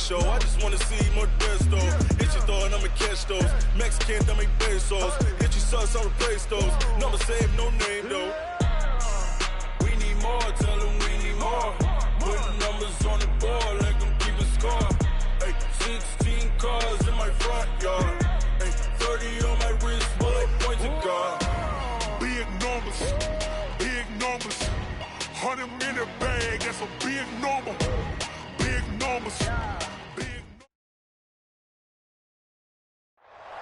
show. I just wanna see more desto. Hit your throw and I'ma catch those. Mexican, that make pesos. Hit your sauce, I'll replace those. Number save, no name though. We need more, tell them we need more. Putting numbers on the board, let them keep a score. Ay, 16 cars in my front yard. Ay, 30 on my wrist, bullet point to God. Big numbers, big numbers. 100 in the bag, that's a big number. Big numbers.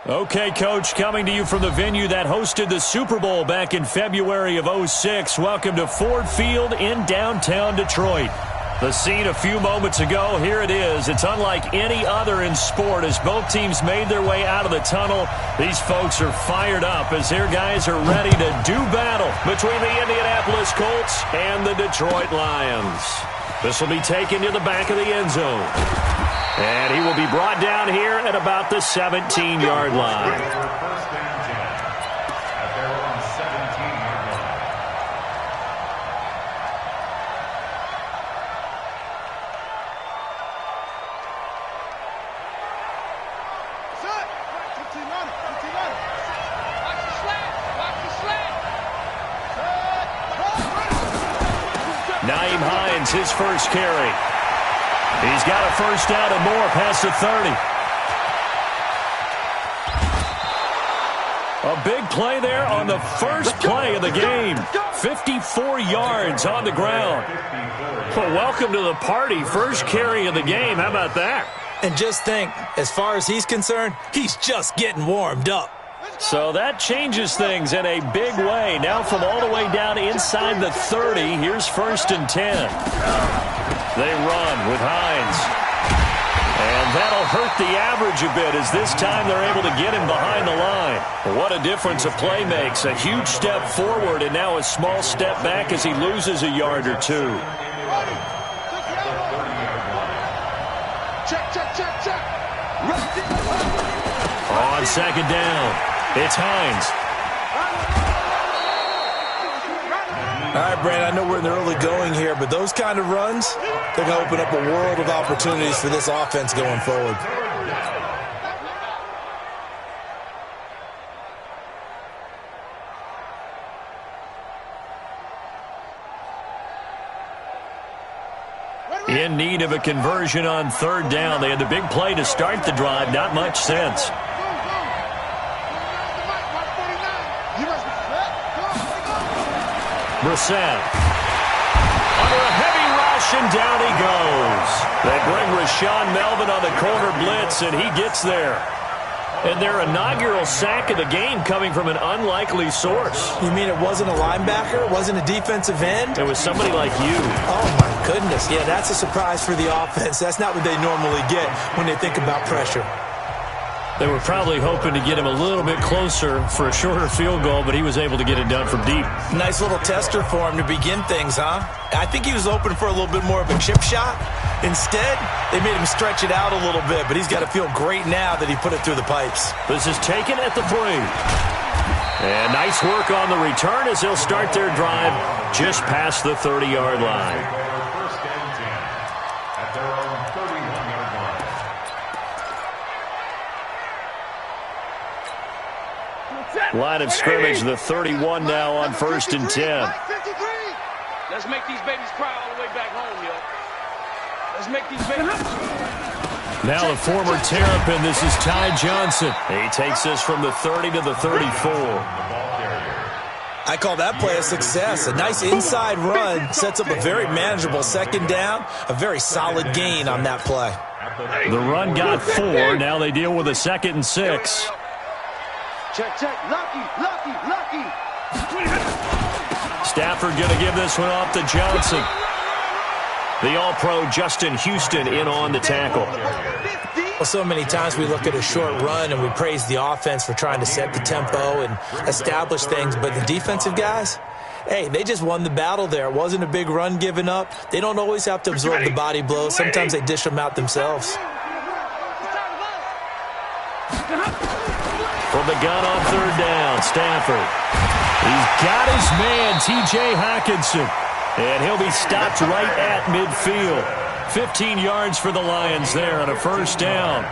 Okay, Coach, coming to you from the venue that hosted the Super Bowl back in February of '06. Welcome to Ford Field in downtown Detroit. The scene a few moments ago, here it is. It's unlike any other in sport as both teams made their way out of the tunnel. These folks are fired up as their guys are ready to do battle between the Indianapolis Colts and the Detroit Lions. This will be taken to the back of the end zone. And he will be brought down here at about the 17-yard line. His first carry. He's got a first down and more past the 30. A big play there on the first play of the game. 54 yards on the ground. Well, welcome to the party. First carry of the game. How about that? And just think, as far as he's concerned, he's just getting warmed up. So that changes things in a big way. Now from all the way down inside the 30, here's 1st and 10. They run with Hines. And that'll hurt the average a bit as this time they're able to get him behind the line. What a difference a play makes. A huge step forward and now a small step back as he loses a yard or two. Check. On second down. It's Hines. All right, Brand, I know we're in the early going here, but those kind of runs, they're going to open up a world of opportunities for this offense going forward. In need of a conversion on third down. They had the big play to start the drive. Not much sense. Brissett. Under a heavy rush, and down he goes. They bring Rashawn Melvin on the corner blitz, and he gets there. And their inaugural sack of the game coming from an unlikely source. You mean it wasn't a linebacker? It wasn't a defensive end? It was somebody like you. Oh, my goodness. Yeah, that's a surprise for the offense. That's not what they normally get when they think about pressure. They were probably hoping to get him a little bit closer for a shorter field goal, but he was able to get it done from deep. Nice little tester for him to begin things, huh? I think he was open for a little bit more of a chip shot. Instead, they made him stretch it out a little bit, but he's got to feel great now that he put it through the pipes. This is taken at the 3. And nice work on the return as they'll start their drive just past the 30-yard line. Line of scrimmage, the 31 now on 1st and 10. Let's make these babies cry all the way back home, yo. Let's make these babies. Now the former Terrapin, this is Ty Johnson. He takes this from the 30 to the 34. I call that play a success. A nice inside run sets up a very manageable second down, a very solid gain on that play. The run got 4. Now they deal with a 2nd and 6. Check. Lucky. Stafford going to give this one off to Johnson. The All-Pro Justin Houston in on the tackle. Well, so many times we look at a short run and we praise the offense for trying to set the tempo and establish things, but the defensive guys, hey, they just won the battle there. It wasn't a big run given up. They don't always have to absorb the body blows. Sometimes they dish them out themselves. From the gun on third down, Stafford. He's got his man, T.J. Hockenson. And he'll be stopped right at midfield. 15 yards for the Lions there on a first down.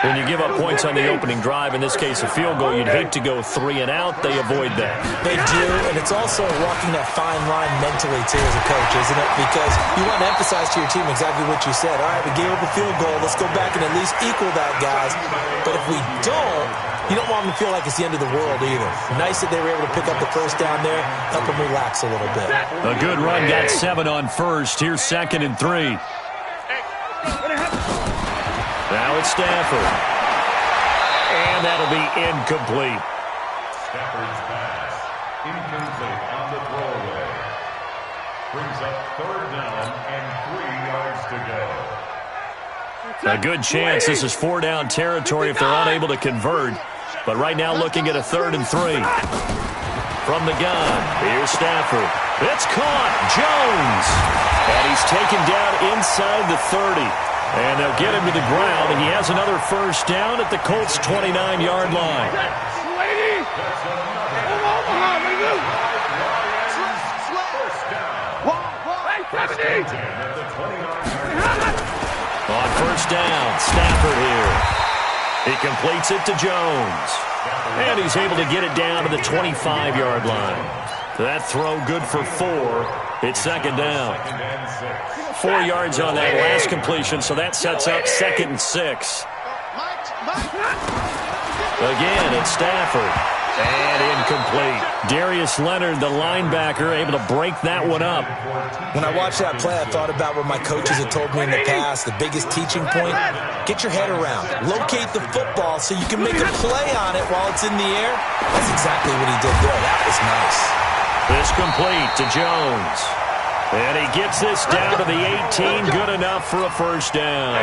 When you give up points on the opening drive, in this case a field goal, you'd hate to go 3 and out. They avoid that. They do, and it's also walking that fine line mentally, too, as a coach, isn't it? Because you want to emphasize to your team exactly what you said. All right, we gave up a field goal. Let's go back and at least equal that, guys. But if we don't, you don't want them to feel like it's the end of the world either. Nice that they were able to pick up the first down there, help them relax a little bit. A good run, got 7 on first. Here's 2nd and 3. Now it's Stafford. And that'll be incomplete. Stafford's pass. Incomplete on the throwaway. Brings up 3rd down and 3 yards to go. A good chance this is 4-down territory if they're unable to convert. But right now looking at a 3rd and 3. From the gun, here's Stafford. It's caught. Jones. And he's taken down inside the 30. And they'll get him to the ground, and he has another first down at the Colts' 29-yard line. On first down, Stafford here. He completes it to Jones. And he's able to get it down to the 25-yard line. That throw good for 4. It's 2nd down. 4 yards on that last completion, so that sets up 2nd and 6. Again, it's Stafford. And incomplete. Darius Leonard, the linebacker, able to break that one up. When I watched that play, I thought about what my coaches had told me in the past. The biggest teaching point, get your head around. Locate the football so you can make a play on it while it's in the air. That's exactly what he did there. That was nice. This complete to Jones. And he gets this down to the 18. Good enough for a first down.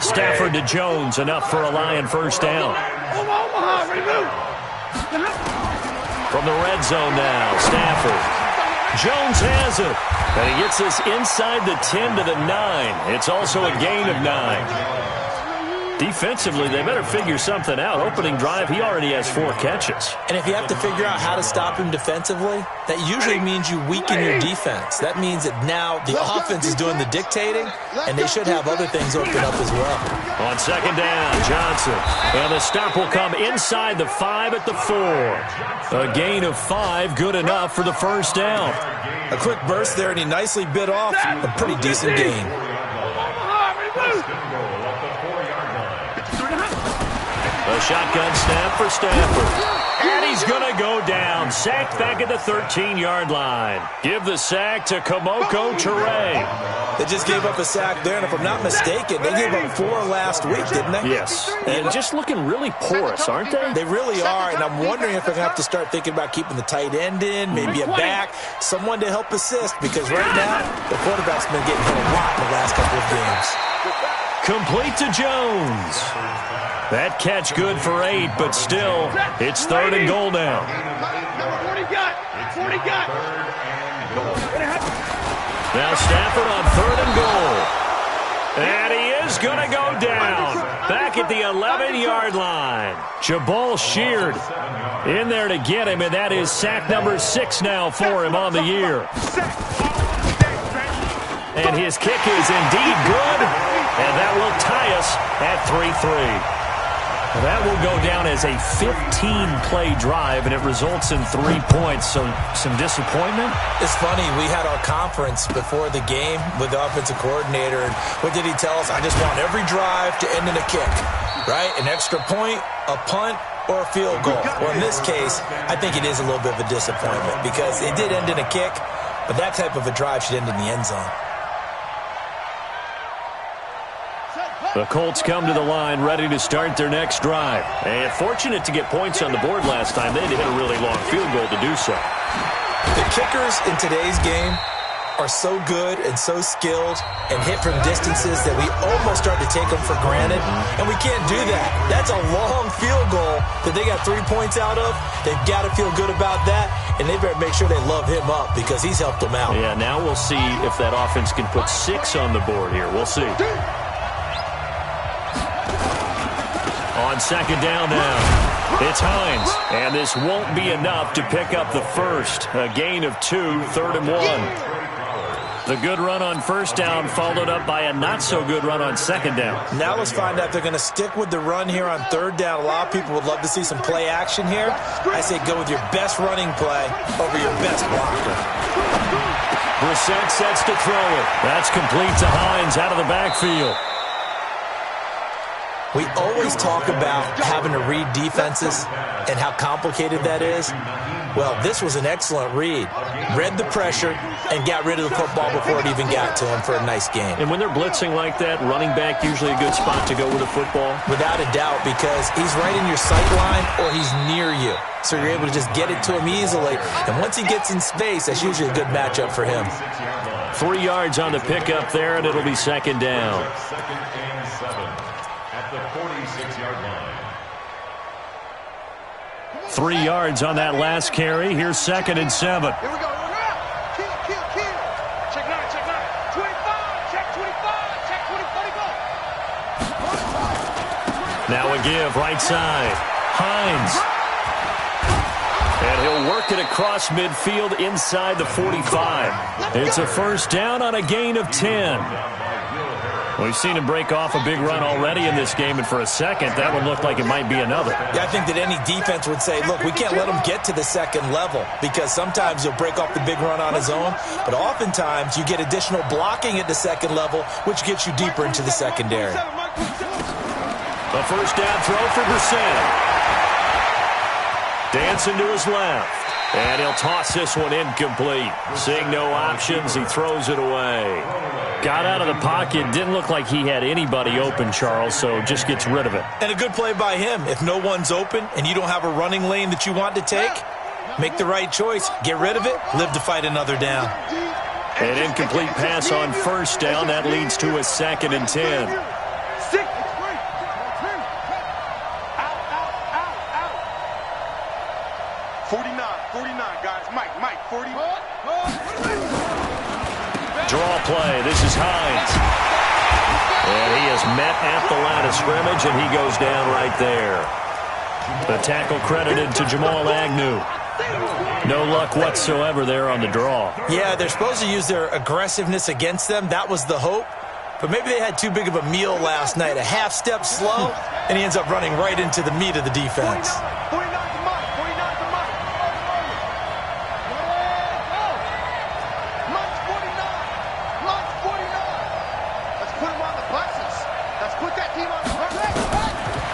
Stafford to Jones, enough for a Lion first down. From the red zone now, Stafford. Jones has it. And he gets this inside the 10 to the 9. It's also a gain of 9. Defensively, they better figure something out. Opening drive, he already has 4 catches. And if you have to figure out how to stop him defensively, that usually means you weaken your defense. That means that now the offense is doing the dictating, and they should have other things open up as well. On 2nd down, Johnson. And the stop will come inside the 5 at the 4. A gain of 5, good enough for the first down. A quick burst there, and he nicely bit off a pretty decent gain. A shotgun snap for Stafford. And he's going to go down. Sacked back at the 13-yard line. Give the sack to Kamoko Toure. They just gave up a sack there, and if I'm not mistaken, they gave up 4 last week, didn't they? Yes. And just looking really porous, aren't they? They really are, and I'm wondering if they're going to have to start thinking about keeping the tight end in, maybe a back, someone to help assist, because right now, the quarterback's been getting hit a lot in the last couple of games. Complete to Jones. That catch good for 8, but still, it's 3rd and goal now. Now Stafford on 3rd and goal. And he is going to go down. Back at the 11-yard line. Jabal Sheard in there to get him, and that is sack number 6 now for him on the year. And his kick is indeed good, and that will tie us at 3-3. That will go down as a 15-play drive, and it results in 3 points. So some disappointment? It's funny. We had our conference before the game with the offensive coordinator, and what did he tell us? I just want every drive to end in a kick, right? An extra point, a punt, or a field goal. Well, in this case, I think it is a little bit of a disappointment because it did end in a kick, but that type of a drive should end in the end zone. The Colts come to the line ready to start their next drive. And fortunate to get points on the board last time. They had to hit a really long field goal to do so. The kickers in today's game are so good and so skilled and hit from distances that we almost start to take them for granted. And we can't do that. That's a long field goal that they got 3 points out of. They've got to feel good about that. And they better make sure they love him up because he's helped them out. Yeah, now we'll see if that offense can put 6 on the board here. We'll see. On 2nd down now, it's Hines, and this won't be enough to pick up the first. A gain of 2, 3rd and 1. The good run on first down followed up by a not-so-good run on second down. Now let's find out if they're going to stick with the run here on third down. A lot of people would love to see some play action here. I say go with your best running play over your best blocker. Brissett sets to throw it. That's complete to Hines out of the backfield. We always talk about having to read defenses and how complicated that is. Well, this was an excellent read. Read the pressure and got rid of the football before it even got to him for a nice game. And when they're blitzing like that, running back usually a good spot to go with the football? Without a doubt, because he's right in your sight line or he's near you. So you're able to just get it to him easily. And once he gets in space, that's usually a good matchup for him. 3 yards on the pickup there, and it'll be second down. Second and 7 at the 46-yard line. 3 yards on that last carry. Here's second and 7. Here we go. Kill. Check 9. 25. Check 25. Check 20. Now a give, right side. Hines. And he'll work it across midfield inside the 45. It's a first down on a gain of 10. We've seen him break off a big run already in this game, and for a second, that one looked like it might be another. Yeah, I think that any defense would say, look, we can't let him get to the second level because sometimes he'll break off the big run on his own, but oftentimes you get additional blocking at the second level, which gets you deeper into the secondary. A first down throw for Brissett. Dancing to his left. And he'll toss this one incomplete. Seeing no options, he throws it away. Got out of the pocket. Didn't look like he had anybody open, Charles, so just gets rid of it. And a good play by him. If no one's open and you don't have a running lane that you want to take, make the right choice. Get rid of it. Live to fight another down. An incomplete pass on first down. That leads to a second and 10. Draw play. This is Hines. And he is met at the line of scrimmage, and he goes down right there. The tackle credited to Jamal Agnew. No luck whatsoever there on the draw. Yeah, they're supposed to use their aggressiveness against them. That was the hope. But maybe they had too big of a meal last night. A half step slow, and he ends up running right into the meat of the defense.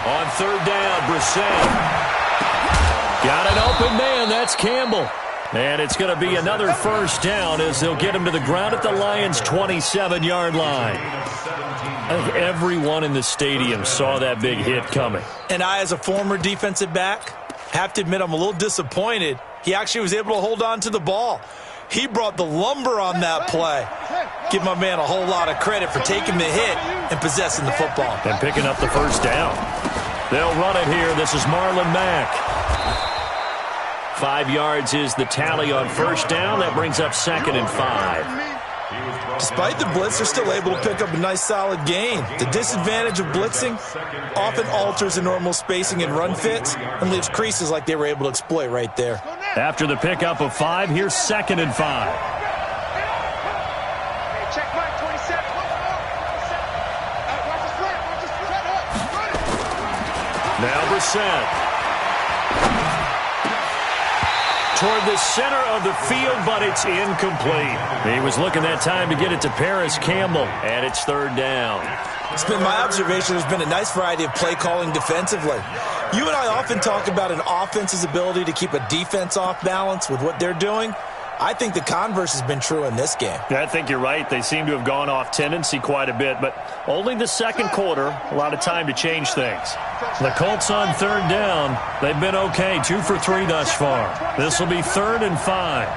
On third down, Brissett. Got an open man. That's Campbell. And it's going to be another first down as they'll get him to the ground at the Lions' 27-yard line. I think everyone in the stadium saw that big hit coming. And I, as a former defensive back, have to admit I'm a little disappointed. He actually was able to hold on to the ball. He brought the lumber on that play. Give my man a whole lot of credit for taking the hit and possessing the football. And picking up the first down. They'll run it here. This is Marlon Mack. 5 yards is the tally on first down. That brings up second and 5. Despite the blitz, they're still able to pick up a nice solid gain. The disadvantage of blitzing often alters the normal spacing and run fits and leaves creases like they were able to exploit right there. After the pickup of 5, here's second and 5. Now Brissett. Toward the center of the field, but it's incomplete. He was looking that time to get it to Paris Campbell, and it's third down. It's been my observation there's been a nice variety of play calling defensively. You and I often talk about an offense's ability to keep a defense off balance with what they're doing. I think the converse has been true in this game. Yeah, I think you're right. They seem to have gone off tendency quite a bit, but only the second quarter, a lot of time to change things. The Colts on third down. They've been okay, 2 for 3 thus far. This will be third and 5.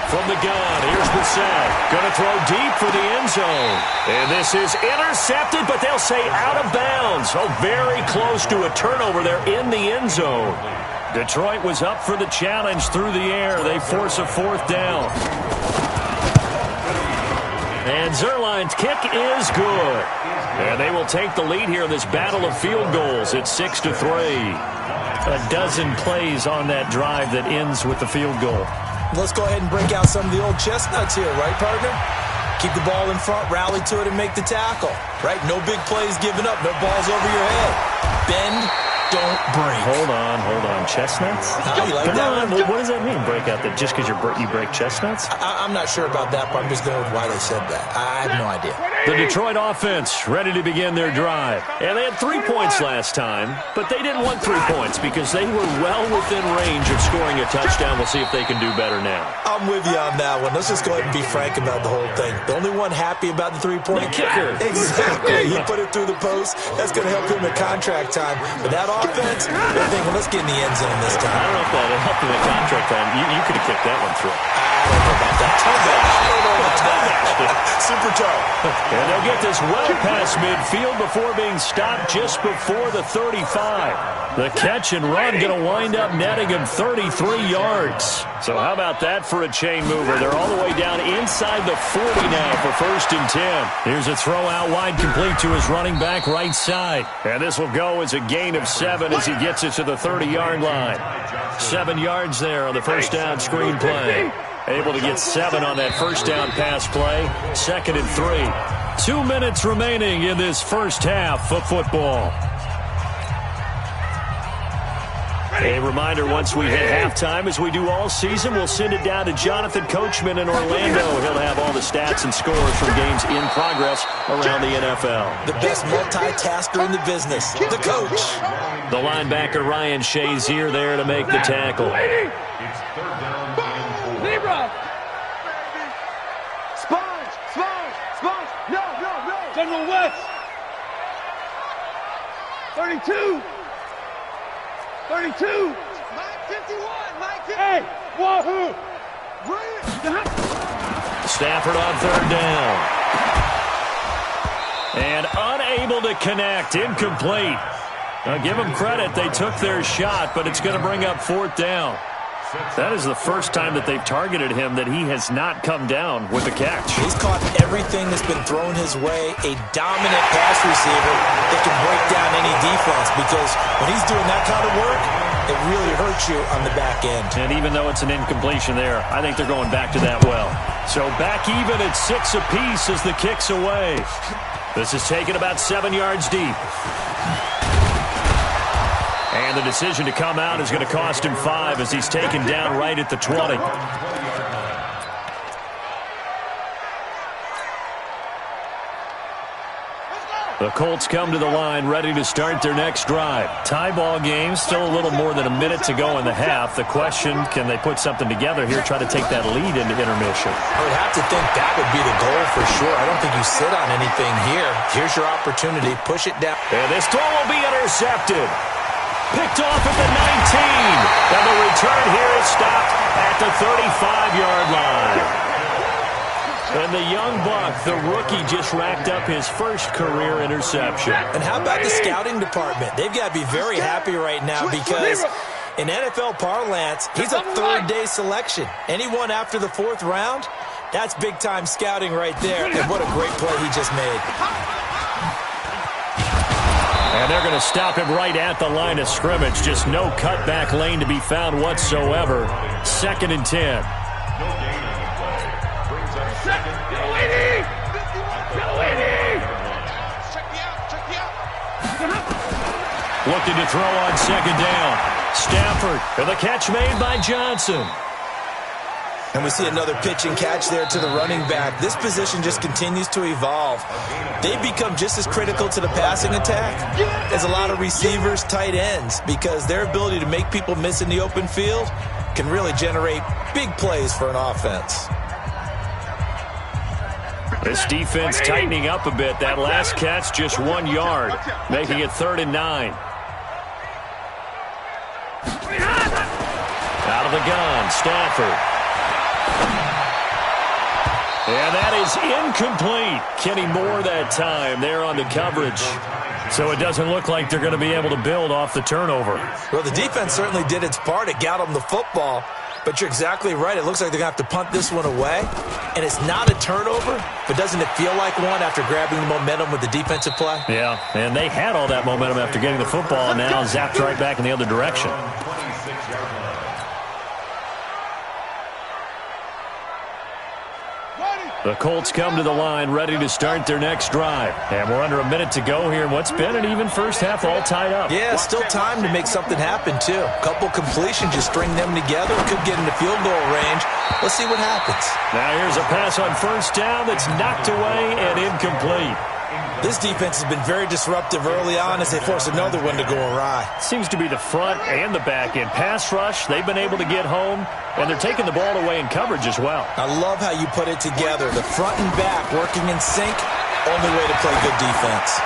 From the gun, here's Brissett. Going to throw deep for the end zone. And this is intercepted, but they'll say out of bounds. Oh, very close to a turnover there in the end zone. Detroit was up for the challenge through the air. They force a fourth down. And Zerline's kick is good. And they will take the lead here in this battle of field goals. It's 6-3. a dozen plays on that drive that ends with the field goal. Let's go ahead and break out some of the old chestnuts here, right, partner? Keep the ball in front, rally to it, and make the tackle, right? No big plays given up, no balls over your head. Bend, don't break. Hold on. Chestnuts? You like that one? What does that mean, break out? That just because you break chestnuts? I'm not sure about that, but I'm just going with why they said that. I have no idea. The Detroit offense ready to begin their drive. And they had 3 points last time, but they didn't want 3 points because they were well within range of scoring a touchdown. We'll see if they can do better now. I'm with you on that one. Let's just go ahead and be frank about the whole thing. The only one happy about the 3-point kicker. Exactly. He put it through the post. That's going to help him at contract time. But that offense, they're thinking, let's get in the end zone this time. I don't know if that helped him at contract time. You could have kicked that one through. I don't know about that. Super toe. And they'll get this well past midfield before being stopped just before the 35. The catch and run going to wind up netting him 33 yards. So how about that for a chain mover? They're all the way down inside the 40 now for 1st and 10. Here's a throw out wide complete to his running back right side. And this will go as a gain of 7 as he gets it to the 30-yard line. 7 yards there on the first down screen play. Able to get 7 on that first down pass play. 2nd and 3. 2 minutes remaining in this first half of football. A reminder, once we hit halftime, as we do all season, we'll send it down to Jonathan Coachman in Orlando. He'll have all the stats and scores from games in progress around the NFL. The best multitasker in the business, the coach. The linebacker, Ryan Shazier, there to make the tackle. It's 3rd down and 4. Zebra! Sponge! No! General West! 32! 32! Mike 51! Hey! Wahoo! Stafford on 3rd down. And unable to connect. Incomplete. Now, give them credit. They took their shot, but it's going to bring up 4th down. That is the first time that they've targeted him that he has not come down with a catch. He's caught everything that's been thrown his way. A dominant pass receiver that can break down any defense, because when he's doing that kind of work, it really hurts you on the back end. And even though it's an incompletion there, I think they're going back to that well. So back even at 6 apiece as the kick's away. This is taken about 7 yards deep. And the decision to come out is going to cost him 5 as he's taken down right at the 20. The Colts come to the line ready to start their next drive. Tie ball game, still a little more than a minute to go in the half. The question, can they put something together here, try to take that lead into intermission? I would have to think that would be the goal for sure. I don't think you sit on anything here. Here's your opportunity. Push it down. And this throw will be intercepted. Picked off at the 19. And the return here is stopped at the 35-yard line. And the young buck, the rookie, just racked up his first career interception. And how about the scouting department? They've got to be very happy right now because in NFL parlance, he's a 3rd-day selection. Anyone after the 4th round, that's big-time scouting right there. And what a great play he just made. And they're going to stop him right at the line of scrimmage. Just no cutback lane to be found whatsoever. 2nd and 10. Looking to throw on 2nd down. Stafford, and the catch made by Johnson. And we see another pitch and catch there to the running back. This position just continues to evolve. They become just as critical to the passing attack as a lot of receivers, tight ends, because their ability to make people miss in the open field can really generate big plays for an offense. This defense tightening up a bit. That last catch, just 1 yard, making it 3rd and 9. Out of the gun, Stafford. And that is incomplete. Kenny Moore that time there on the coverage. So it doesn't look like they're going to be able to build off the turnover. Well, the defense certainly did its part. It got them the football. But you're exactly right. It looks like they're going to have to punt this one away. And it's not a turnover, but doesn't it feel like one after grabbing the momentum with the defensive play? Yeah, and they had all that momentum after getting the football, and now zapped right back in the other direction. The Colts come to the line, ready to start their next drive. And we're under a minute to go here in what's been an even first half, all tied up. Yeah, still time to make something happen, too. A couple completions, just string them together. Could get into field goal range. Let's see what happens. Now here's a pass on first down that's knocked away and incomplete. This defense has been very disruptive early on as they force another one to go awry. Seems to be the front and the back end. Pass rush, they've been able to get home, and they're taking the ball away in coverage as well. I love how you put it together. The front and back working in sync, only way to play good defense.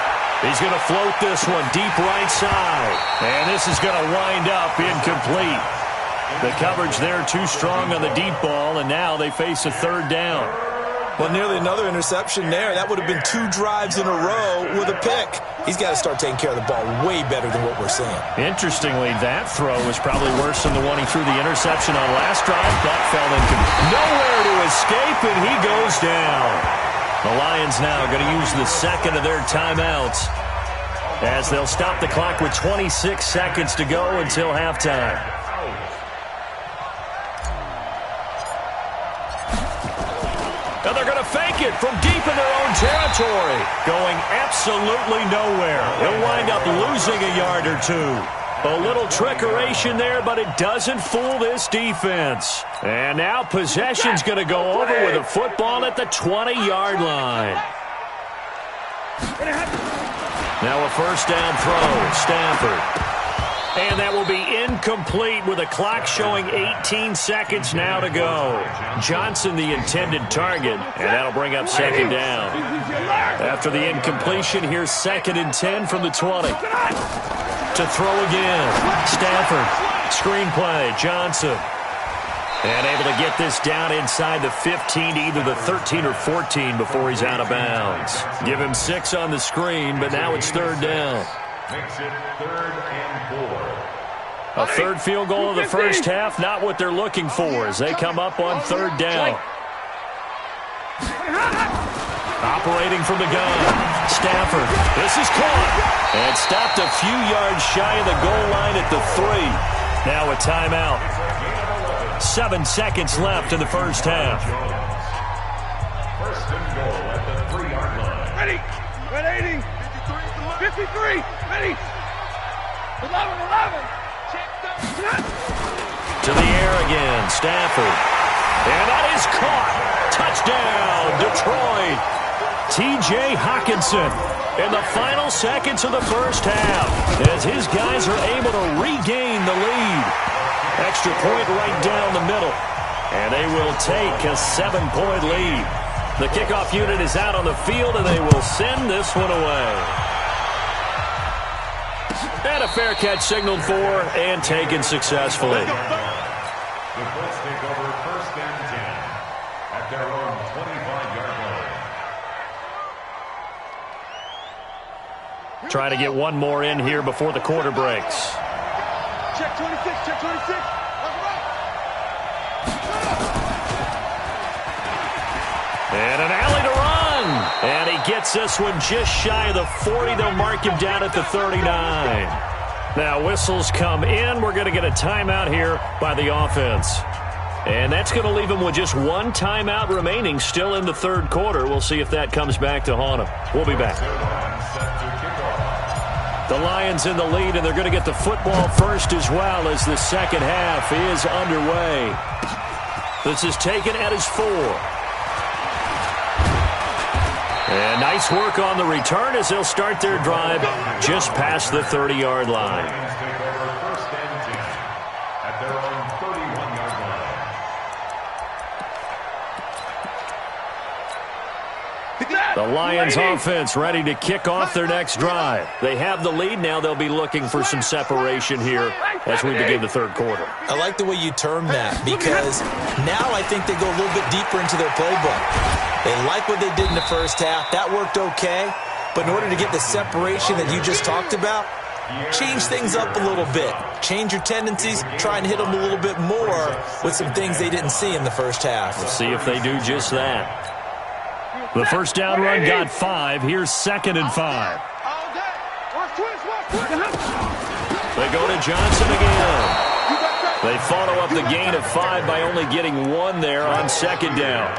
He's going to float this one deep right side, and this is going to wind up incomplete. The coverage there too strong on the deep ball, and now they face a third down. Well, nearly another interception there. That would have been 2 drives in a row with a pick. He's got to start taking care of the ball way better than what we're seeing. Interestingly, that throw was probably worse than the one he threw the interception on last drive. That fell incomplete. Nowhere to escape, and he goes down. The Lions now going to use the second of their timeouts as they'll stop the clock with 26 seconds to go until halftime. Now they're going to fake it from deep in their own territory. Going absolutely nowhere. They'll wind up losing a yard or two. A little trickeration there, but it doesn't fool this defense. And now possession's going to go over with a football at the 20-yard line. Now a first down throw. Stafford. And that will be incomplete with a clock showing 18 seconds now to go. Johnson the intended target, and that'll bring up second down. After the incompletion, here's 2nd and 10 from the 20. To throw again. Stafford. Screenplay. Johnson. And able to get this down inside the 15 to either the 13 or 14 before he's out of bounds. Give him 6 on the screen, but now it's third down. Makes it 3rd and 4. A third field goal of the first half, not what they're looking for as they come up on third down. Operating from the gun. Stafford. This is caught. And stopped a few yards shy of the goal line at the 3. Now a timeout. 7 seconds left in the first half. First and goal at the 3-yard line. Ready. 180. 53. Ready. 11. To the air again. Stafford. And that is caught. Touchdown, Detroit. T.J. Hockenson in the final seconds of the first half as his guys are able to regain the lead. Extra point right down the middle. And they will take a 7-point lead. The kickoff unit is out on the field, and they will send this one away. And a fair catch signaled for and taken successfully. The Colts take over 1st and 10 at their own 25-yard line. Try to get one more in here before the quarter breaks. Check 26. Check 26. And an alley to run. And he gets this one just shy of the 40. They'll mark him down at the 39. Now whistles come in. We're going to get a timeout here by the offense. And that's going to leave him with just one timeout remaining still in the third quarter. We'll see if that comes back to haunt him. We'll be back. The Lions in the lead, and they're going to get the football first as well as the second half is underway. This is taken at his 4. And nice work on the return as they'll start their drive just past the 30-yard line. Lions take over 1st and 10 at their own 31-yard line. The Lions offense ready to kick off their next drive. They have the lead. Now they'll be looking for some separation here as we begin the third quarter. I like the way you term that because now I think they go a little bit deeper into their playbook. They like what they did in the first half. That worked okay. But in order to get the separation that you just talked about, change things up a little bit. Change your tendencies, try and hit them a little bit more with some things they didn't see in the first half. We'll see if they do just that. The first down run got 5. Here's 2nd and 5. They go to Johnson again. They follow up the gain of 5 by only getting 1 there on 2nd down.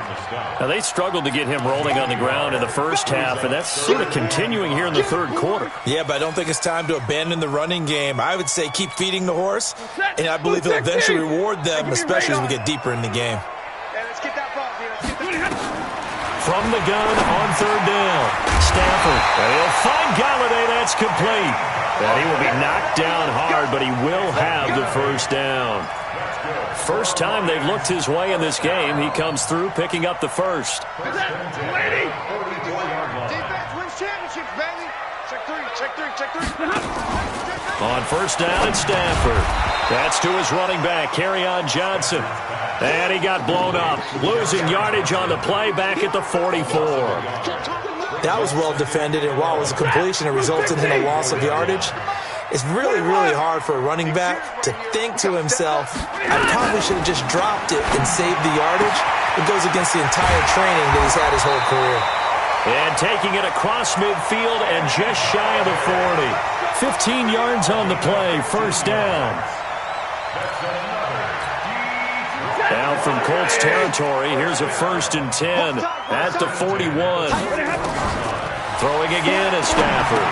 Now, they struggled to get him rolling on the ground in the first half, and that's sort of continuing here in the third quarter. Yeah, but I don't think it's time to abandon the running game. I would say keep feeding the horse, and I believe he'll eventually reward them, especially as we get deeper in the game. From the gun on 3rd down, Stafford. And he'll find Galladay. That's complete. And he will be knocked down hard, but he will have the first down. First time they've looked his way in this game. He comes through picking up the first. Defense wins championships, baby. Check three. On first down, it's Stafford. That's to his running back, Kerryon Johnson. And he got blown up, losing yardage on the play back at the 44. That was well defended, and while it was a completion, it resulted in a loss of yardage. It's really, really hard for a running back to think to himself, I probably should have just dropped it and saved the yardage. It goes against the entire training that he's had his whole career. And taking it across midfield and just shy of the 40. 15 yards on the play, first down. Now from Colts territory, here's a 1st and 10 at the 41. Throwing again is Stafford.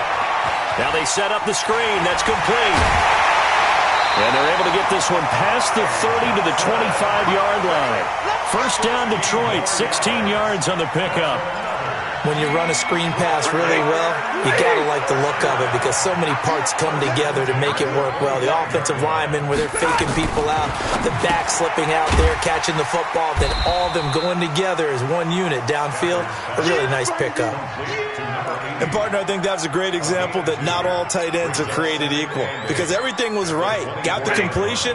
Now they set up the screen. That's complete. And they're able to get this one past the 30 to the 25-yard line. First down Detroit, 16 yards on the pickup. When you run a screen pass really well, you got to like the look of it because so many parts come together to make it work well. The offensive linemen, where they're faking people out, the back slipping out there, catching the football, then all of them going together as one unit downfield. A really nice pickup. And, partner, I think that was a great example that not all tight ends are created equal because everything was right. Got the completion,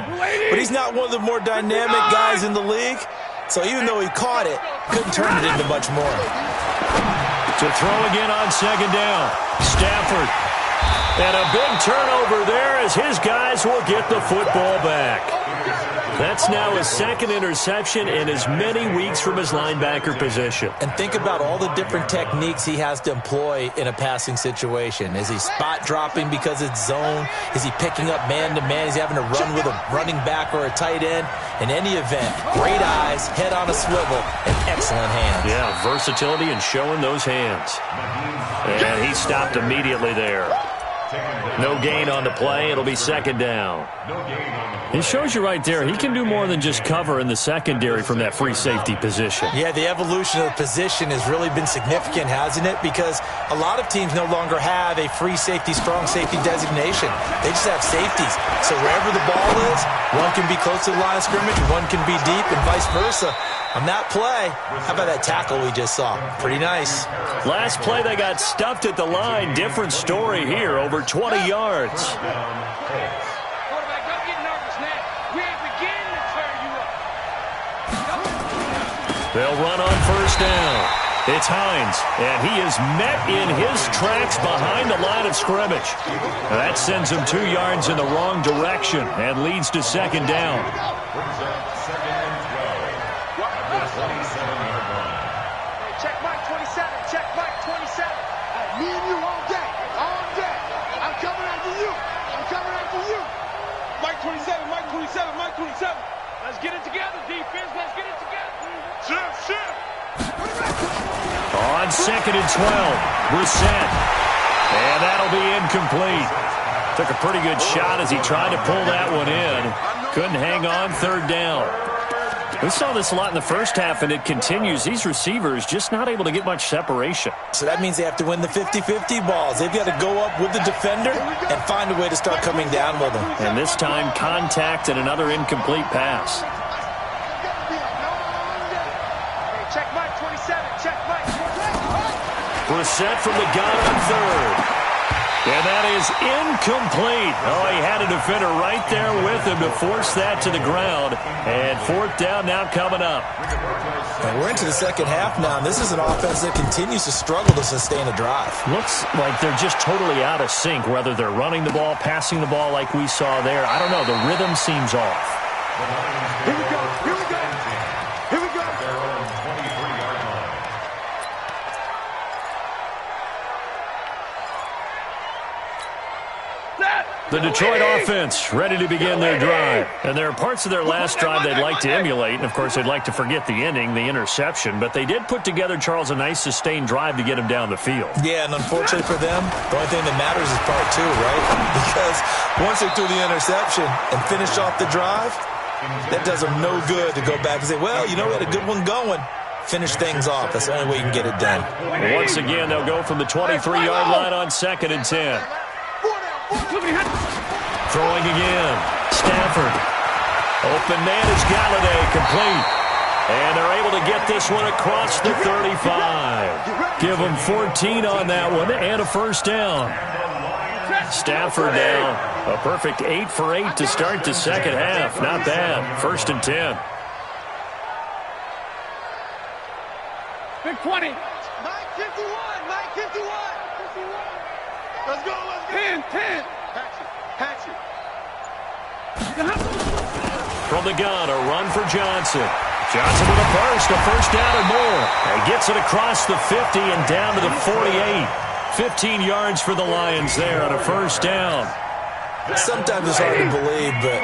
but he's not one of the more dynamic guys in the league. So even though he caught it, couldn't turn it into much more. To throw again on 2nd down. Stafford. And a big turnover there as his guys will get the football back. That's now his 2nd interception in as many weeks from his linebacker position. And think about all the different techniques he has to employ in a passing situation. Is he spot dropping because it's zone? Is he picking up man-to-man? Is he having to run with a running back or a tight end? In any event, great eyes, head on a swivel, and excellent hands. Yeah, versatility and showing those hands. And he stopped immediately there. No gain on the play. It'll be 2nd down. It shows you right there, he can do more than just cover in the secondary from that free safety position. Yeah, the evolution of the position has really been significant, hasn't it? Because a lot of teams no longer have a free safety, strong safety designation. They just have safeties. So wherever the ball is, one can be close to the line of scrimmage, one can be deep, and vice versa. On that play, how about that tackle we just saw? Pretty nice. Last play, they got stuffed at the line. Different story here, over 20 yards. Quarterback, don't get nervous now. We ain't beginning to tear you up. They'll run on first down. It's Hines, and he is met in his tracks behind the line of scrimmage. That sends him 2 yards in the wrong direction and leads to 2nd down. Check Mike 27. Check Mike 27. Me and you all day. All day. I'm coming after you. I'm coming after you. Mike 27. Mike 27. Mike 27. Let's get it together, defense. Let's get it together. Shift. On 2nd and 12, Brissett. And that'll be incomplete. Took a pretty good shot as he tried to pull that one in. Couldn't hang on, 3rd down. We saw this a lot in the first half, and it continues. These receivers just not able to get much separation. So that means they have to win the 50-50 balls. They've got to go up with the defender and find a way to start coming down with them. And this time, contact and another incomplete pass. Check Mike 27. Check Mike. Brissett from the gun on 3rd. And that is incomplete. Oh, he had a defender right there with him to force that to the ground. And fourth down now coming up. And we're into the second half now, and this is an offense that continues to struggle to sustain a drive. Looks like they're just totally out of sync, whether they're running the ball, passing the ball like we saw there. I don't know. The rhythm seems off. Here we go. Here we go. Here we go. Their own 23-yard line. The Detroit offense ready to begin their drive. And there are parts of their last drive they'd like to emulate. And, of course, they'd like to forget the ending, the interception. But they did put together, Charles, a nice sustained drive to get him down the field. Yeah, and unfortunately for them, the only thing that matters is part two, right? Because once they threw the interception and finished off the drive, that does them no good to go back and say, well, you know, we had a good one going. Finish things off. That's the only way you can get it done. Once again, they'll go from the 23-yard line on 2nd and 10. Throwing again. Stafford. Open man is Galladay, complete. And they're able to get this one across the 35. Give them 14 on that one and a first down. Stafford now a perfect 8 for 8 to start the second half. Not bad. 1st and 10. Big 20. 951. 951. Let's go. Let's go. 10. Patch it. From the gun, a run for Johnson. Johnson with a first down and more. And gets it across the 50 and down to the 48. 15 yards for the Lions there on a first down. Sometimes it's hard to believe, but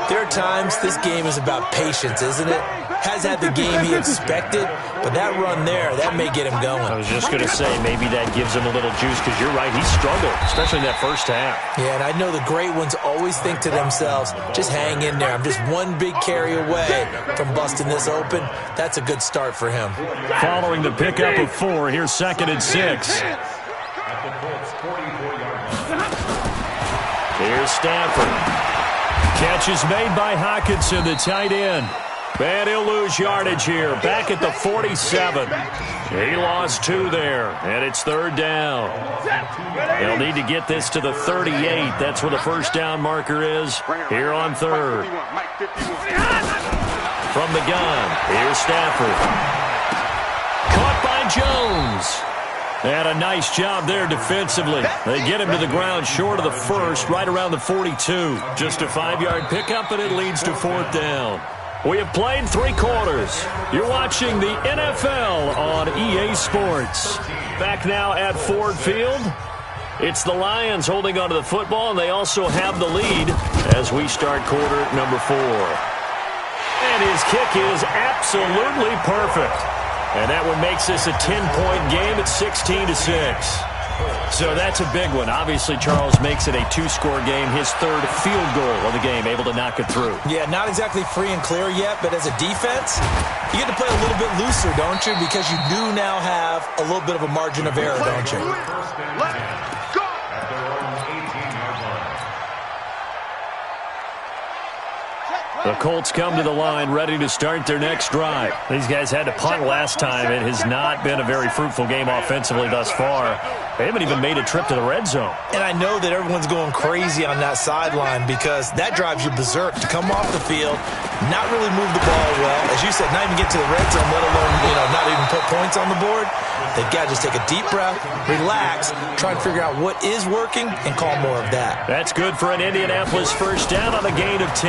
there are times this game is about patience, isn't it? Has had the game he expected, but that run there, that may get him going. I was just going to say, maybe that gives him a little juice, because you're right, he struggled, especially in that first half. Yeah, and I know the great ones always think to themselves, just hang in there. I'm just one big carry away from busting this open. That's a good start for him. Following the pickup of 4, here's 2nd and 6. At the Colts' 44-yard line. Here's Stafford. Catch is made by Hockenson, the tight end. And he'll lose yardage here. Back at the 47. He lost 2 there, and it's 3rd down. They'll need to get this to the 38. That's where the first down marker is here on 3rd. From the gun, here's Stafford. Caught by Jones. And a nice job there defensively. They get him to the ground short of the first, right around the 42. Just a 5-yard pickup, and it leads to 4th down. We have played 3 quarters. You're watching the NFL on EA Sports. Back now at Ford Field. It's the Lions holding onto the football, and they also have the lead as we start quarter number 4. And his kick is absolutely perfect. And that one makes this a 10-point game at 16-6. So that's a big one. Obviously, Charles makes it a 2-score game. His 3rd field goal of the game, able to knock it through. Yeah, not exactly free and clear yet, but as a defense, you get to play a little bit looser, don't you? Because you do now have a little bit of a margin of error, don't you? The Colts come to the line ready to start their next drive. These guys had to punt last time. It has not been a very fruitful game offensively thus far. They haven't even made a trip to the red zone. And I know that everyone's going crazy on that sideline because that drives you berserk to come off the field, not really move the ball well. As you said, not even get to the red zone, let alone, not even put points on the board. They've got to just take a deep breath, relax, try and figure out what is working, and call more of that. That's good for an Indianapolis first down on a gain of 10.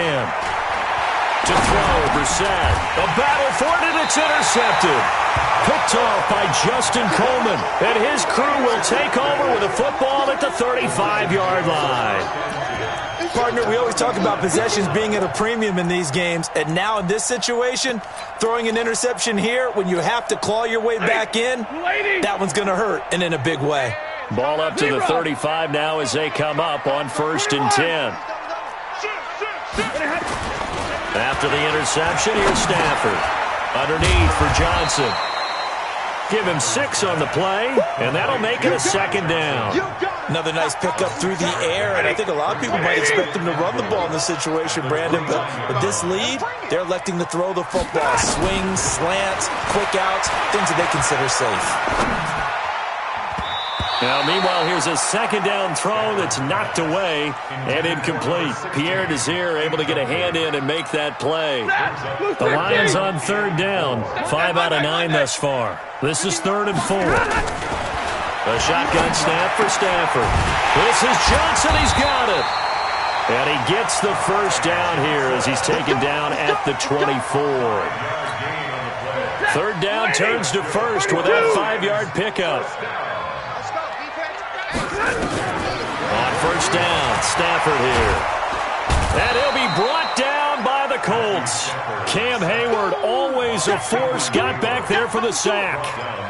To throw, Brissett. A battle for it, and it's intercepted. Picked off by Justin Coleman. And his crew will take over with a football at the 35-yard line. Partner, we always talk about possessions being at a premium in these games. And now in this situation, throwing an interception here when you have to claw your way back in, that one's going to hurt, and in a big way. Ball up to the 35 now as they come up on 1st and 10. After the interception, here's Stafford. Underneath for Johnson. Give him 6 on the play, and that'll make it a 2nd down. Another nice pickup through the air, and I think a lot of people might expect them to run the ball in this situation, Brandon. But with this lead, they're electing to throw the football. Swings, slants, quick outs, things that they consider safe. Now, meanwhile, here's a second down throw that's knocked away and incomplete. Pierre Desir able to get a hand in and make that play. The Lions on third down, 5 out of 9 thus far. This is 3rd and 4. A shotgun snap for Stafford. This is Johnson. He's got it. And he gets the first down here as he's taken down at the 24. Third down turns to first with that 5-yard pickup. On first down, Stafford here. And he'll be brought down by the Colts. Cam Hayward, always a force, got back there for the sack.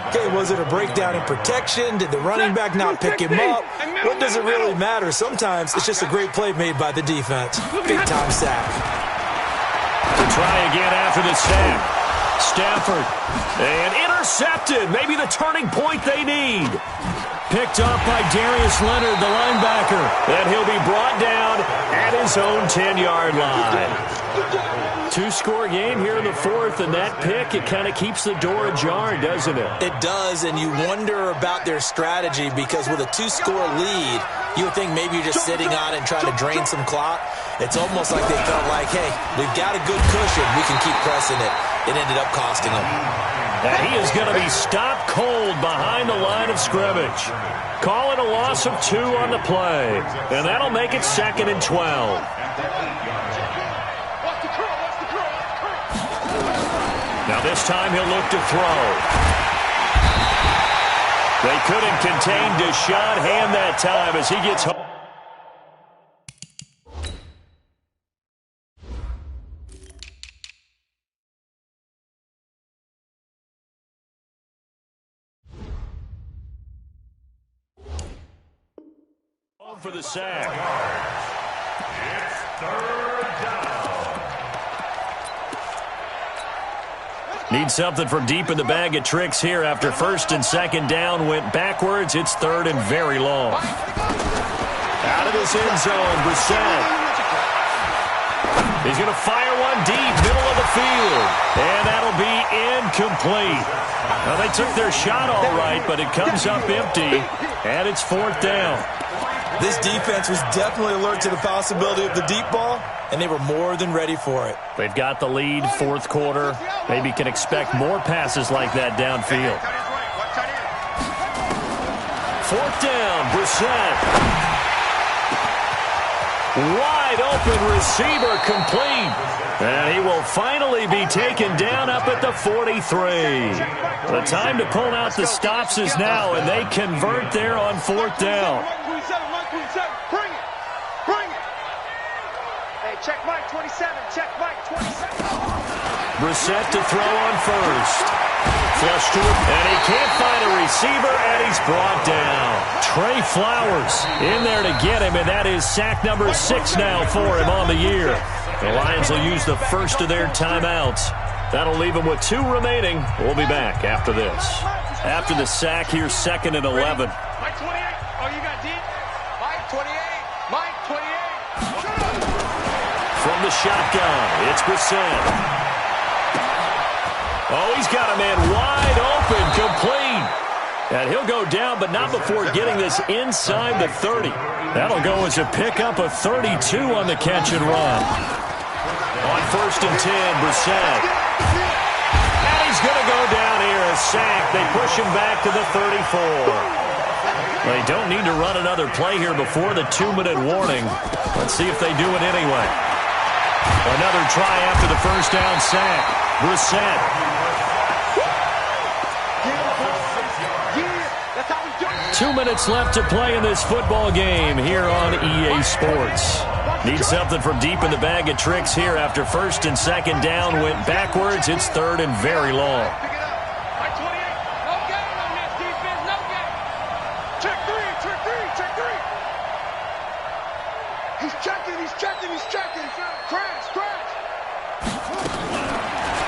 Okay, was it a breakdown in protection? Did the running back not pick him up? What does it really matter? Sometimes it's just a great play made by the defense. Big-time sack. To try again after the sack. Stafford. And intercepted. Maybe the turning point they need. Picked up by Darius Leonard, the linebacker. And he'll be brought down at his own 10-yard line. 2-score game here in the 4th, and that pick, it kind of keeps the door ajar, doesn't it? It does, and you wonder about their strategy because with a 2-score lead, you would think maybe you're just sitting on it and trying to drain some clock. It's almost like they felt like, hey, we've got a good cushion. We can keep pressing it. It ended up costing them. And he is going to be stopped cold behind the line of scrimmage. Call it a loss of 2 on the play. And that'll make it 2nd and 12. Now this time he'll look to throw. They couldn't contain Deshaun Hand that time as he gets home. For the sack. It's 3rd down. Need something from deep in the bag of tricks here after 1st and 2nd down went backwards. It's 3rd and very long. Out of this end zone, Brissett. He's going to fire one deep, middle of the field. And that'll be incomplete. Well, they took their shot all right, but it comes up empty. And it's 4th down. This defense was definitely alert to the possibility of the deep ball, and they were more than ready for it. They've got the lead, 4th quarter. Maybe can expect more passes like that downfield. 4th down, Brissett. Wide open receiver complete. And he will finally be taken down up at the 43. The time to pull out the stops is now, and they convert there on 4th down. Bring it. Bring it. Hey, check Mike 27. Check Mike 27. Brissett to throw on first. Flush to him, and he can't find a receiver, and he's brought down. Trey Flowers in there to get him, and that is sack number 6 now for him on the year. The Lions will use the first of their timeouts. That'll leave them with 2 remaining. We'll be back after this. After the sack, here's 2nd and 11. Mike 28. Oh, you got deep. Mike 28. Mike 28. From the shotgun, it's Brissett. Oh, he's got a man wide open, complete. And he'll go down, but not before getting this inside the 30. That'll go as a pickup of 32 on the catch and run. On 1st and 10, Brissett. And he's going to go down here, a sack. They push him back to the 34. They don't need to run another play here before the 2-minute warning. Let's see if they do it anyway. Another try after the first down sack. Brissett. 2 minutes left to play in this football game here on EA Sports. Need something from deep in the bag of tricks here after 1st and 2nd down went backwards. It's 3rd and very long.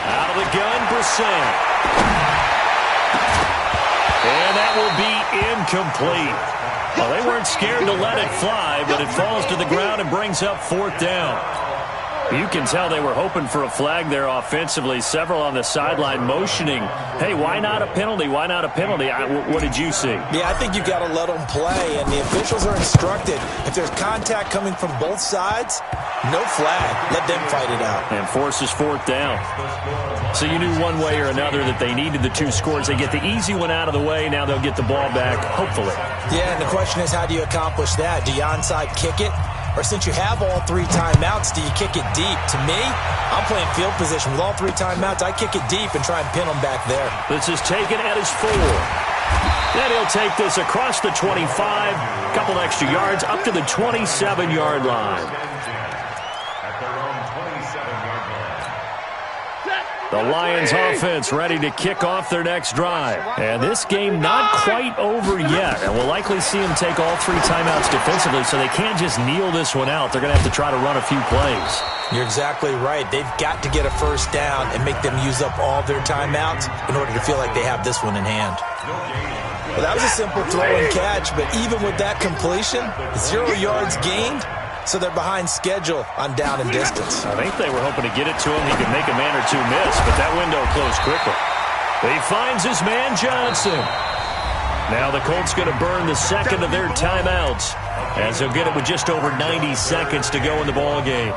Out of the gun, Brissett. And that will be incomplete. Well, they weren't scared to let it fly, but it falls to the ground and brings up 4th down. You can tell they were hoping for a flag there offensively. Several on the sideline motioning, hey, why not a penalty? Why not a penalty? What did you see? Yeah, I think you got to let them play, and the officials are instructed. If there's contact coming from both sides, no flag. Let them fight it out. And forces fourth down. So you knew one way or another that they needed the 2 scores. They get the easy one out of the way. Now they'll get the ball back, hopefully. Yeah, and the question is, how do you accomplish that? Do you onside kick it? Or since you have all 3 timeouts, do you kick it deep? To me, I'm playing field position. With all 3 timeouts, I kick it deep and try and pin them back there. This is taken at his 4. Then he'll take this across the 25, a couple extra yards, up to the 27-yard line. The Lions offense ready to kick off their next drive. And this game not quite over yet. And we'll likely see them take all 3 timeouts defensively, so they can't just kneel this one out. They're going to have to try to run a few plays. You're exactly right. They've got to get a first down and make them use up all their timeouts in order to feel like they have this one in hand. Well, that was a simple throw and catch, but even with that completion, 0 yards gained. So they're behind schedule on down and distance. I think they were hoping to get it to him. He could make a man or 2 miss, but that window closed quickly. He finds his man Johnson. Now the Colts going to burn the second of their timeouts as they'll get it with just over 90 seconds to go in the ball game.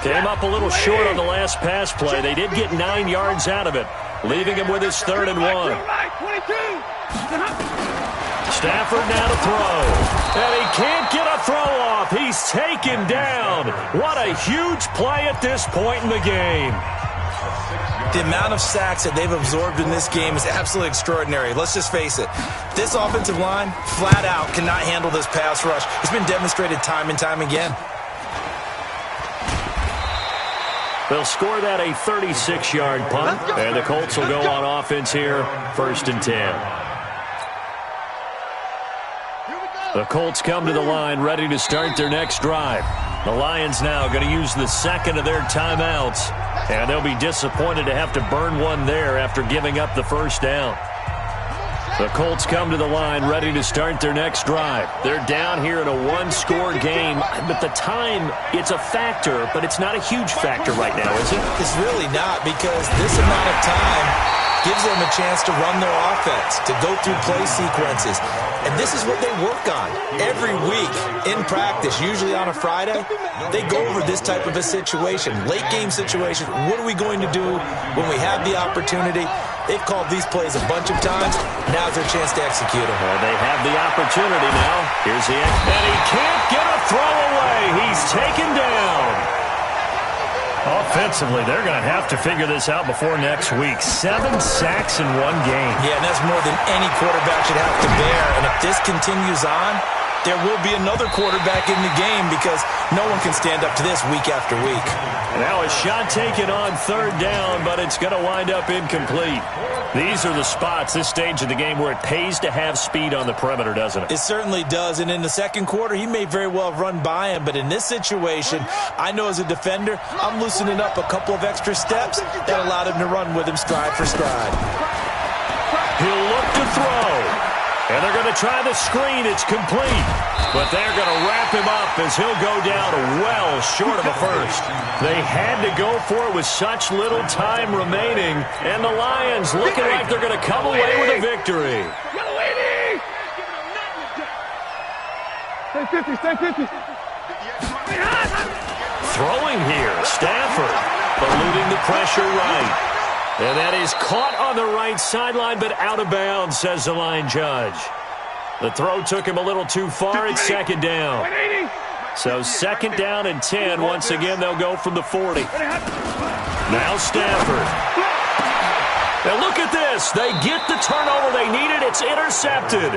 Came up a little short on the last pass play. They did get 9 yards out of it, leaving him with his 3rd and 1. Stafford now to throw. And he can't get a throw off. He's taken down. What a huge play at this point in the game. The amount of sacks that they've absorbed in this game is absolutely extraordinary. Let's just face it. This offensive line, flat out, cannot handle this pass rush. It's been demonstrated time and time again. They'll score that a 36-yard punt. And the Colts will go on offense here, 1st and 10. The Colts come to the line ready to start their next drive. The Lions now going to use the second of their timeouts. And they'll be disappointed to have to burn one there after giving up the first down. The Colts come to the line ready to start their next drive. They're down here in a 1-score game. But the time, it's a factor, but it's not a huge factor right now, is it? It's really not, because this amount of time gives them a chance to run their offense, to go through play sequences. And this is what they work on every week in practice, usually on a Friday. They go over this type of a situation, late-game situation. What are we going to do when we have the opportunity? They've called these plays a bunch of times. Now's their chance to execute them. Well, they have the opportunity now. Here's the end. And he can't get a throw away. He's taken down. Offensively, they're going to have to figure this out before next week. 7 sacks in 1 game. Yeah, and that's more than any quarterback should have to bear. And if this continues on, there will be another quarterback in the game, because no one can stand up to this week after week. Now a shot taken on 3rd down, but it's going to wind up incomplete. These are the spots, this stage of the game, where it pays to have speed on the perimeter, doesn't it? It certainly does, and in the second quarter, he may very well have run by him, but in this situation, I know as a defender, I'm loosening up a couple of extra steps that allowed him to run with him stride for stride. He'll look to throw. And they're going to try the screen. It's complete. But they're going to wrap him up as he'll go down well short of a first. They had to go for it with such little time remaining. And the Lions looking like they're going to come away with a victory. Stay 50. Throwing here, Stafford eluding the pressure right. And that is caught on the right sideline, but out of bounds, says the line judge. The throw took him a little too far. It's 2nd down. So 2nd down and 10. Once again, they'll go from the 40. Now Stafford. Now look at this. They get the turnover they needed. It's intercepted.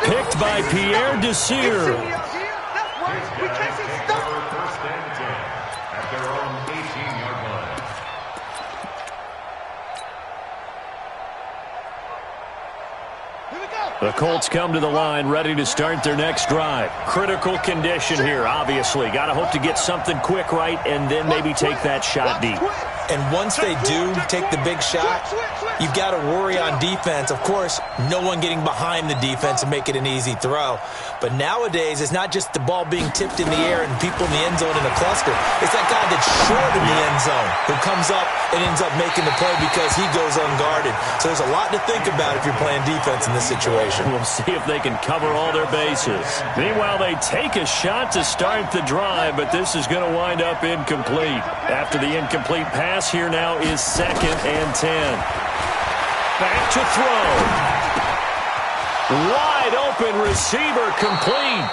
Picked by Pierre Desir. The Colts come to the line ready to start their next drive. Critical condition here, obviously. Got to hope to get something quick right and then maybe take that shot deep. And once they do take the big shot, you've got to worry on defense. Of course, no one getting behind the defense and make it an easy throw. But nowadays, it's not just the ball being tipped in the air and people in the end zone in a cluster. It's that guy that's short in the end zone who comes up and ends up making the play because he goes unguarded. So there's a lot to think about if you're playing defense in this situation. We'll see if they can cover all their bases. Meanwhile, they take a shot to start the drive, but this is going to wind up incomplete. After the incomplete pass, here now is 2nd and 10. Back to throw. Wide open receiver, complete.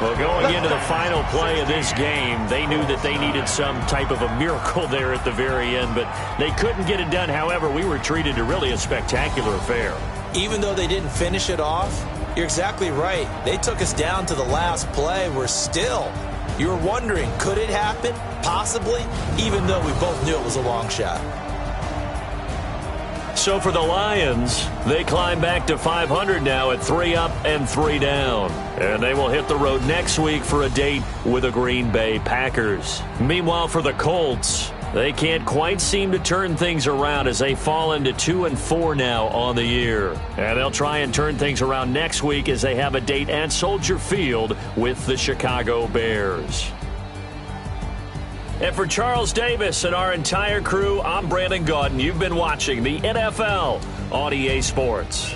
Well, going into the final play of this game, they knew that they needed some type of a miracle there at the very end, but they couldn't get it done. However, we were treated to really a spectacular affair. Even though they didn't finish it off, you're exactly right. They took us down to the last play. You were wondering, could it happen? Possibly, even though we both knew it was a long shot. So for the Lions, they climb back to 500 now at 3 up and 3 down. And they will hit the road next week for a date with the Green Bay Packers. Meanwhile, for the Colts, they can't quite seem to turn things around as they fall into 2-4 now on the year. And they'll try and turn things around next week as they have a date at Soldier Field with the Chicago Bears. And for Charles Davis and our entire crew, I'm Brandon Gaudin. You've been watching the NFL on EA Sports.